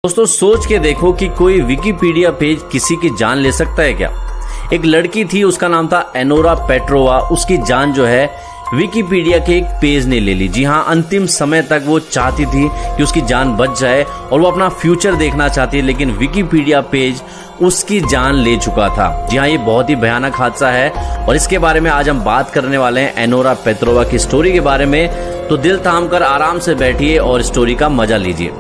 दोस्तों सोच के देखो कि कोई विकिपीडिया पेज किसी की जान ले सकता है क्या। एक लड़की थी, उसका नाम था एनोरा पेट्रोवा। उसकी जान जो है विकिपीडिया के एक पेज ने ले ली। जी हाँ, अंतिम समय तक वो चाहती थी कि उसकी जान बच जाए और वो अपना फ्यूचर देखना चाहती है, लेकिन विकिपीडिया पेज उसकी जान ले चुका था। जी हाँ, ये बहुत ही भयानक हादसा है और इसके बारे में आज हम बात करने वाले हैं, एनोरा पेट्रोवा की स्टोरी के बारे में। तो दिल थाम कर आराम से बैठिए और स्टोरी का मजा लीजिए।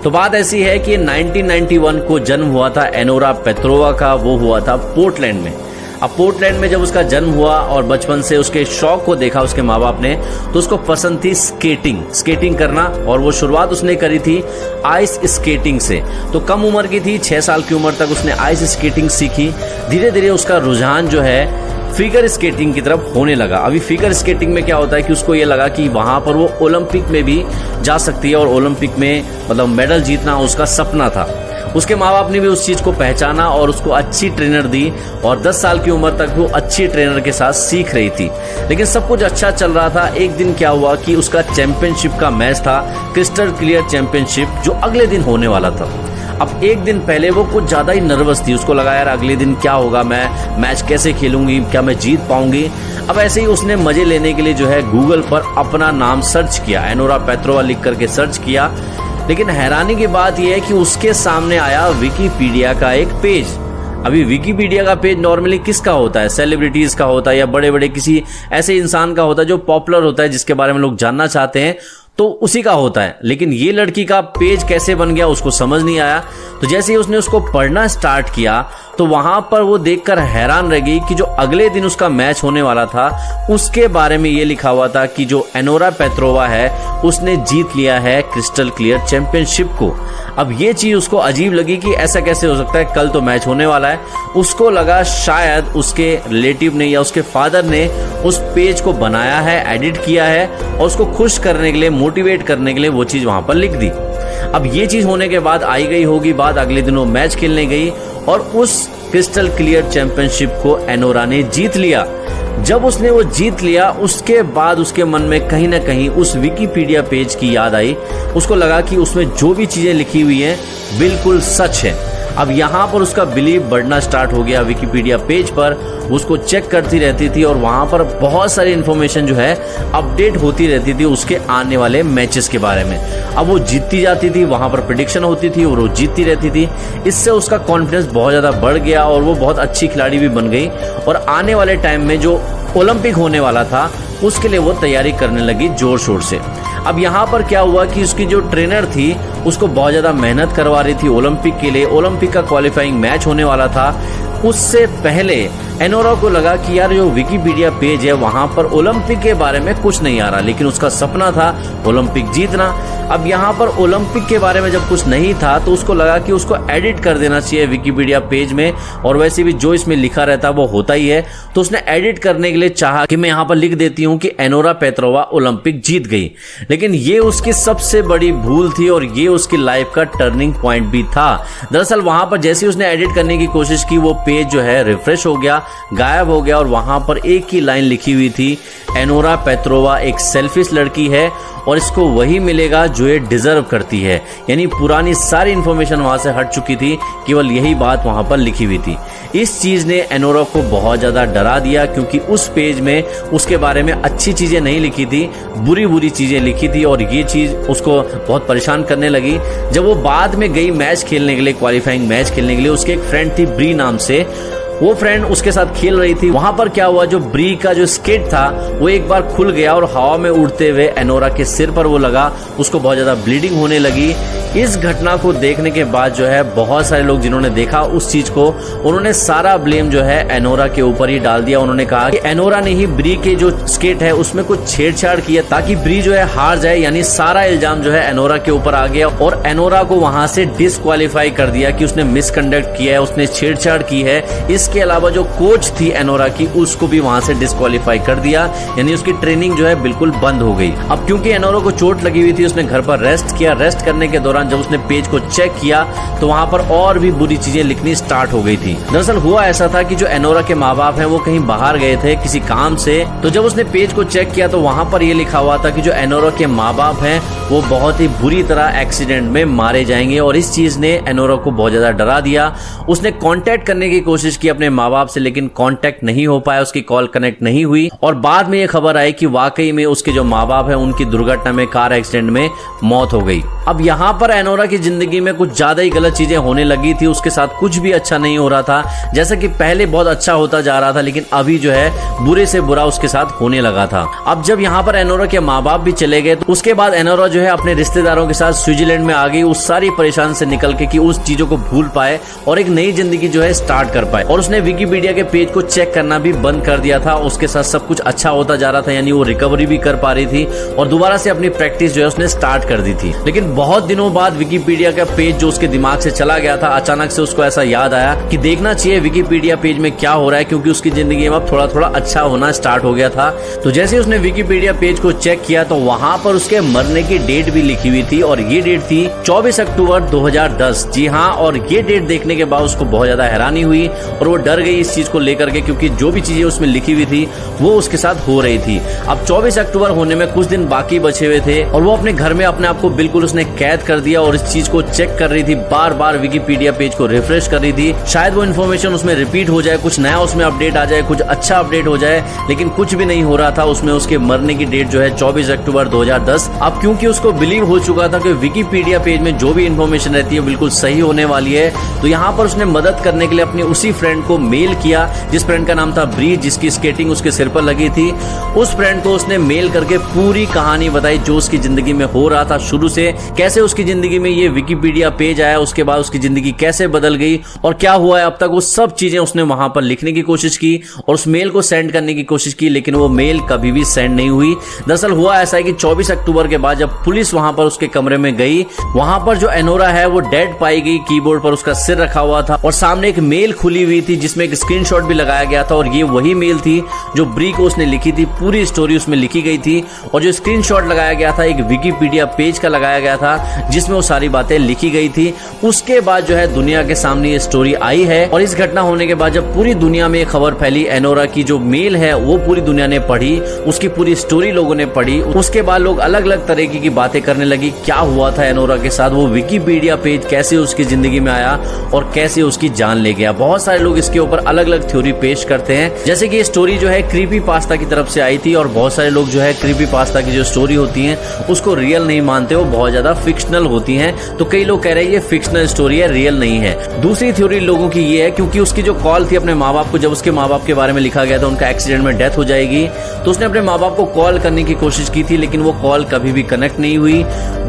तो बात ऐसी है कि 1991 को जन्म हुआ था एनोरा पेट्रोवा का। वो हुआ था पोर्टलैंड में। अब पोर्टलैंड में जब उसका जन्म हुआ और बचपन से उसके शौक को देखा उसके माँ बाप ने, तो उसको पसंद थी स्केटिंग करना। और वो शुरुआत उसने करी थी आइस स्केटिंग से। तो कम उम्र की थी, 6 साल की उम्र तक उसने आइस स्केटिंग सीखी। धीरे धीरे उसका रुझान जो है फिगर स्केटिंग की तरफ होने लगा। अभी फिगर स्केटिंग में क्या होता है कि उसको ये लगा कि वहां पर वो ओलंपिक में भी जा सकती है और ओलंपिक में मतलब मेडल जीतना उसका सपना था। उसके माँ बाप ने भी उस चीज को पहचाना और उसको अच्छी ट्रेनर दी और 10 साल की उम्र तक वो अच्छी ट्रेनर के साथ सीख रही थी। लेकिन सब कुछ अच्छा चल रहा था। एक दिन क्या हुआ कि उसका चैंपियनशिप का मैच था, क्रिस्टल क्लियर चैंपियनशिप, जो अगले दिन होने वाला था। अब एक दिन पहले वो कुछ ज्यादा ही नर्वस थी। उसको लगा यार अगले दिन क्या होगा, मैं मैच कैसे खेलूंगी, क्या मैं जीत पाऊंगी। अब ऐसे ही उसने मजे लेने के लिए जो है गूगल पर अपना नाम सर्च किया, एनोरा पेट्रोवा लिख करके सर्च किया। लेकिन हैरानी की बात यह है कि उसके सामने आया विकिपीडिया का एक पेज। अभी विकिपीडिया का पेज नॉर्मली किसका होता है? सेलिब्रिटीज का होता है या बड़े बड़े किसी ऐसे इंसान का होता है जो पॉपुलर होता है, जिसके बारे में लोग जानना चाहते हैं, तो उसी का होता है। लेकिन ये लड़की का पेज कैसे बन गया उसको समझ नहीं आया। तो जैसे ही उसने उसको पढ़ना स्टार्ट किया तो वहां पर वो देखकर हैरान रह गई कि जो अगले दिन उसका मैच होने वाला था उसके बारे में ये लिखा हुआ था कि जो एनोरा पेट्रोवा है उसने जीत लिया है क्रिस्टल क्लियर चैंपियनशिप को। अब ये चीज उसको अजीब लगी कि ऐसा कैसे हो सकता है, कल तो मैच होने वाला है। उसको लगा शायद उसके रिलेटिव ने या उसके फादर ने उस पेज को बनाया है, एडिट किया है और उसको खुश करने के लिए, मोटिवेट करने के लिए वो चीज वहां पर लिख दी। अब ये चीज होने के बाद आई गई होगी बात, अगले दिन वो मैच खेलने गई और उस क्रिस्टल क्लियर चैंपियनशिप को एनोरा ने जीत लिया। जब उसने वो जीत लिया उसके बाद उसके मन में कहीं ना कहीं उस विकिपीडिया पेज की याद आई। उसको लगा कि उसमें जो भी चीजें लिखी हुई हैं बिल्कुल सच है। अब यहाँ पर उसका बिलीव बढ़ना स्टार्ट हो गया। विकिपीडिया पेज पर उसको चेक करती रहती थी और वहां पर बहुत सारी इन्फॉर्मेशन जो है अपडेट होती रहती थी उसके आने वाले मैचेस के बारे में। अब वो जीतती जाती थी, वहां पर प्रेडिक्शन होती थी और वो जीतती रहती थी। इससे उसका कॉन्फिडेंस बहुत ज्यादा बढ़ गया और वो बहुत अच्छी खिलाड़ी भी बन गई। और आने वाले टाइम में जो ओलंपिक होने वाला था उसके लिए वो तैयारी करने लगी जोर शोर से। अब यहाँ पर क्या हुआ कि उसकी जो ट्रेनर थी उसको बहुत ज्यादा मेहनत करवा रही थी ओलंपिक के लिए। ओलंपिक का क्वालिफाइंग मैच होने वाला था। उससे पहले एनोरा को लगा कि यार जो विकिपीडिया पेज है वहां पर ओलंपिक के बारे में कुछ नहीं आ रहा, लेकिन उसका सपना था ओलंपिक जीतना। अब यहाँ पर ओलंपिक के बारे में जब कुछ नहीं था तो उसको लगा कि उसको एडिट कर देना चाहिए विकिपीडिया पेज में, और वैसे भी जो इसमें लिखा रहता वो होता ही है। तो उसने एडिट करने के लिए चाहा कि मैं यहाँ पर लिख देती हूँ कि एनोरा पेट्रोवा ओलंपिक जीत गई। लेकिन ये उसकी सबसे बड़ी भूल थी और ये उसकी लाइफ का टर्निंग पॉइंट भी था। दरअसल वहां पर जैसे उसने एडिट करने की कोशिश की वो पेज जो है रिफ्रेश हो गया, गायब हो गया और वहां पर एक ही लाइन लिखी हुई थी, एनोरा पेट्रोवा एक सेल्फिश लड़की है और इसको वही मिलेगा जो ये डिजर्व करती है। यानी पुरानी सारी इंफॉर्मेशन वहां से हट चुकी थी, केवल यही बात वहां पर लिखी हुई थी। इस चीज ने एनोरा को बहुत ज्यादा डरा दिया, क्योंकि उस पेज में उसके बारे में अच्छी चीजें नहीं लिखी थी, बुरी चीजें लिखी थी और ये चीज उसको बहुत परेशान करने लगी। जब वो बाद में गई मैच खेलने के लिए, क्वालिफाइंग मैच खेलने के लिए, उसके एक फ्रेंड थी ब्री नाम से, वो फ्रेंड उसके साथ खेल रही थी। वहां पर क्या हुआ, जो ब्री का जो स्केट था वो एक बार खुल गया और हवा में उड़ते हुए एनोरा के सिर पर वो लगा। उसको बहुत ज्यादा ब्लीडिंग होने लगी। इस घटना को देखने के बाद जो है बहुत सारे लोग जिन्होंने देखा उस चीज को, उन्होंने सारा ब्लेम जो है एनोरा के ऊपर ही डाल दिया। उन्होंने कहा कि एनोरा ने ही ब्री के जो स्केट है उसमें कुछ छेड़छाड़ किया ताकि ब्री जो है हार जाए। यानी सारा इल्जाम जो है एनोरा के ऊपर आ गया और एनोरा को वहां से डिस्क्वालीफाई कर दिया कि उसने मिसकंडक्ट किया है, उसने छेड़छाड़ की है। इस इसके अलावा जो कोच थी एनोरा की, उसको भी वहां से डिस्क्वालीफाई कर दिया, यानी उसकी ट्रेनिंग जो है बिल्कुल बंद हो गई। अब क्योंकि एनोरा को चोट लगी हुई थी, उसने घर पर रेस्ट किया। रेस्ट करने के दौरान जब उसने पेज को चेक किया तो वहां पर और भी बुरी चीजें लिखनी स्टार्ट हो गई थी। दरअसल हुआ ऐसा था कि जो एनोरा के माँ बाप हैं वो कहीं बाहर गए थे किसी काम से, तो जब उसने पेज को चेक किया तो वहां पर ये लिखा हुआ था कि जो एनोरा के माँ बाप हैं वो बहुत ही बुरी तरह एक्सीडेंट में मारे जाएंगे, और इस चीज ने एनोरा को बहुत ज्यादा डरा दिया। उसने कांटेक्ट करने की कोशिश की अपने माँ बाप से, लेकिन कांटेक्ट नहीं हो पाया, उसकी कॉल कनेक्ट नहीं हुई, और बाद में ये खबर आई कि वाकई में उसके जो माँ बाप हैं उनकी दुर्घटना में, कार एक्सीडेंट में मौत हो गई। अब यहाँ पर एनोरा की जिंदगी में कुछ ज्यादा ही गलत चीजें होने लगी थी, उसके साथ कुछ भी अच्छा नहीं हो रहा था। जैसा कि पहले बहुत अच्छा होता जा रहा था, लेकिन अभी जो है बुरे से बुरा उसके साथ होने लगा था। अब जब यहाँ पर एनोरा के माँ बाप भी चले गए तो उसके बाद एनोरा जो है अपने रिश्तेदारों के साथ स्विट्जरलैंड में आ गई, उस सारी परेशानी से निकल के कि उस चीजों को भूल पाए और एक नई जिंदगी जो है स्टार्ट कर पाए। और उसने विकिपीडिया के पेज को चेक करना भी बंद कर दिया था। उसके साथ सब कुछ अच्छा होता जा रहा था, यानी वो रिकवरी भी कर पा रही थी और दोबारा से अपनी प्रैक्टिस जो है उसने स्टार्ट कर दी थी। लेकिन बहुत दिनों बाद विकिपीडिया का पेज जो उसके दिमाग से चला गया था, अचानक से उसको ऐसा याद आया कि देखना चाहिए विकिपीडिया पेज में क्या हो रहा है, क्योंकि उसकी जिंदगी में अब थोड़ा थोड़ा अच्छा होना स्टार्ट हो गया था। तो जैसे उसने विकिपीडिया पेज को चेक किया तो वहां पर उसके मरने की डेट भी लिखी हुई थी, और ये डेट थी 24 अक्टूबर 2010। जी हाँ, और ये डेट देखने के बाद उसको बहुत ज्यादा हैरानी हुई और वो डर गई इस चीज को लेकर के, क्योंकि जो भी चीजें उसमें लिखी हुई थी वो उसके साथ हो रही थी। अब 24 अक्टूबर होने में कुछ दिन बाकी बचे हुए थे और वो अपने घर में अपने आप को बिल्कुल उसने कैद कर दिया और इस चीज को चेक कर रही थी, बार बार विकिपीडिया पेज को रिफ्रेश कर रही थी। शायद वो इन्फॉर्मेशन उसमें रिपीट हो जाए, कुछ नया उसमें अपडेट आ जाए, कुछ अच्छा अपडेट हो जाए, लेकिन कुछ भी नहीं हो रहा था। उसमें उसके मरने की डेट जो है 24 अक्टूबर 2010। अब क्योंकि उसको बिलीव हो चुका था कि विकिपीडिया पेज में जो भी इन्फॉर्मेशन रहती है बिल्कुल सही होने वाली है, तो यहाँ पर उसने मदद करने के लिए अपने उसी फ्रेंड को मेल किया, जिस फ्रेंड का नाम था ब्रीज, जिसकी स्केटिंग उसके सिर पर लगी थी। उस फ्रेंड को उसने मेल करके पूरी कहानी बताई जो उसकी जिंदगी में हो रहा था शुरू से, कैसे उसकी जिंदगी में ये विकिपीडिया पेज आया, उसके बाद उसकी जिंदगी कैसे बदल गई और क्या हुआ है अब तक। वो सब चीजें उसने वहां पर लिखने की कोशिश की और उस मेल को सेंड करने की कोशिश की, लेकिन वो मेल कभी भी सेंड नहीं हुई। दरअसल हुआ ऐसा है कि 24 अक्टूबर के बाद जब पुलिस वहां पर उसके कमरे में गई, वहां पर जो एनोरा है वो डेड पाई गई, कीबोर्ड पर उसका सिर रखा हुआ था और सामने एक मेल खुली हुई थी जिसमें एक स्क्रीनशॉट भी लगाया गया था, और ये वही मेल थी जो ब्री को उसने लिखी थी। पूरी स्टोरी उसमें लिखी गई थी और जो स्क्रीनशॉट लगाया गया था एक विकिपीडिया पेज का लगाया गया था जिसमें वो सारी बातें लिखी गई थी। उसके बाद जो है दुनिया के सामने ये स्टोरी आई है, और इस घटना होने के बाद जब पूरी दुनिया में खबर फैली, एनोरा की जो मेल है वो पूरी दुनिया ने पढ़ी, उसकी पूरी स्टोरी लोगों ने पढ़ी। उसके बाद लोग अलग अलग तरीके की बातें करने लगी, क्या हुआ था एनोरा के साथ, वो विकिपीडिया पेज कैसे उसकी जिंदगी में आया और कैसे उसकी जान ले गया। बहुत सारे लोग इसके ऊपर अलग अलग थ्योरी पेश करते हैं, जैसे कि ये स्टोरी जो है क्रीपी पास्ता की तरफ से आई थी, और बहुत सारे लोग जो है क्रीपी पास्ता की जो स्टोरी होती है उसको रियल नहीं मानते, वो बहुत ज्यादा फिक्शनल होती है। तो कई लोग कह रहे हैं ये फिक्शनल स्टोरी है, रियल नहीं है। दूसरी थ्योरी लोगों की ये है क्योंकि उसकी जो कॉल थी अपने माँ बाप को, जब उसके माँ बाप के बारे में लिखा गया था उनका एक्सीडेंट में डेथ हो जाएगी, तो उसने अपने माँ बाप को कॉल करने की कोशिश की थी, लेकिन वो कॉल कभी भी कनेक्ट नहीं हुई।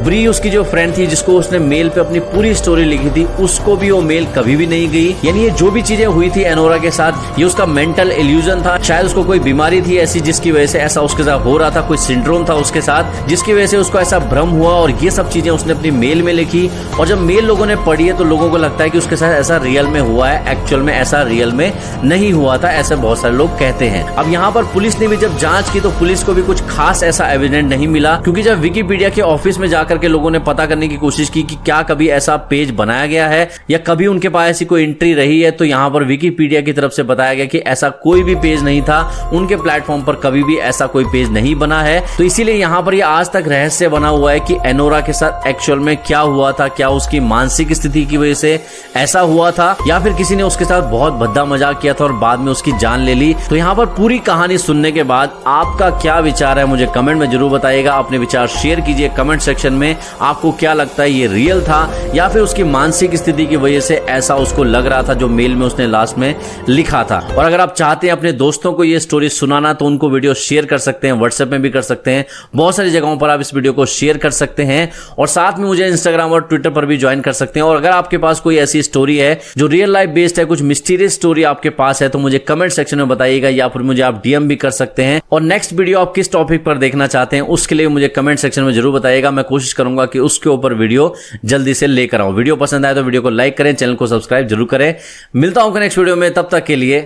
ब्री उसकी जो फ्रेंड थी जिसको उसने मेल पे अपनी पूरी स्टोरी लिखी थी, उसको भी वो मेल कभी भी नहीं गई। यानी ये जो भी चीजें हुई थी एनोरा के साथ, ये उसका मेंटल इल्यूजन था। शायद उसको कोई बीमारी थी ऐसी जिसकी वजह से ऐसा उसके साथ हो रहा था, कोई सिंड्रोम था उसके साथ जिसकी वजह से उसको ऐसा भ्रम हुआ, और ये सब चीजें उसने अपनी मेल में लिखी। और जब मेल लोगों ने पढ़ी है तो लोगों को लगता है कि उसके साथ ऐसा रियल में हुआ है, एक्चुअल में ऐसा रियल में नहीं हुआ था, ऐसे बहुत सारे लोग कहते हैं। अब यहाँ पर पुलिस ने भी जब जांच की तो पुलिस को भी कुछ खास ऐसा एविडेंट नहीं मिला, क्योंकि जब विकिपीडिया के ऑफिस में जाकर के लोगों ने पता करने की कोशिश की कि क्या कभी ऐसा पेज बनाया गया है या कभी उनके पास ऐसी कोई एंट्री रही है, तो यहाँ पर विकिपीडिया की तरफ से बताया गया कि ऐसा कोई भी पेज नहीं था, उनके प्लेटफॉर्म पर कभी भी ऐसा कोई पेज नहीं बना है। तो इसीलिए यहाँ पर यह आज तक रहस्य बना हुआ है कि एनोरा के साथ एक्चुअल में क्या हुआ था, क्या उसकी मानसिक स्थिति की वजह से ऐसा हुआ था या फिर किसी ने उसके साथ बहुत भद्दा मजाक किया था और बाद में उसकी जान ले ली। तो यहाँ पर पूरी कहानी सुनने के बाद आपका क्या विचार है मुझे कमेंट में जरूर बताइएगा। अपने विचार शेयर कीजिए कमेंट सेक्शन में। आपको क्या लगता है ये रियल था या फिर उसकी मानसिक स्थिति की वजह से ऐसा उसको लग रहा था जो मेल में उसने लास्ट में लिखा था। और अगर आप चाहते हैं अपने दोस्तों को ये स्टोरी सुनाना तो उनको वीडियो शेयर कर सकते हैं, व्हाट्सएप में भी कर सकते हैं, बहुत सारी जगहों पर आप इस वीडियो को शेयर कर सकते हैं। और साथ में मुझे इंस्टाग्राम और ट्विटर पर भी ज्वाइन कर सकते हैं। और अगर आपके पास कोई ऐसी स्टोरी है जो रियल लाइफ बेस्ड है, कुछ मिस्टीरियस स्टोरी आपके पास है, तो मुझे कमेंट सेक्शन में बताइएगा या फिर मुझे आप डीएम भी कर सकते हैं। और नेक्स्ट वीडियो आप किस टॉपिक पर देखना चाहते हैं उसके लिए मुझे कमेंट सेक्शन में जरूर बताइएगा। मैं कोशिश करूंगा कि उसके ऊपर वीडियो जल्दी से लेकर आऊं। वीडियो पसंद आए तो वीडियो को लाइक करें, चैनल को सब्सक्राइब जरूर करें। मिलता हूं नेक्स्ट वीडियो में, तब तक के लिए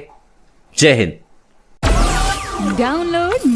जय हिंद। डाउनलोड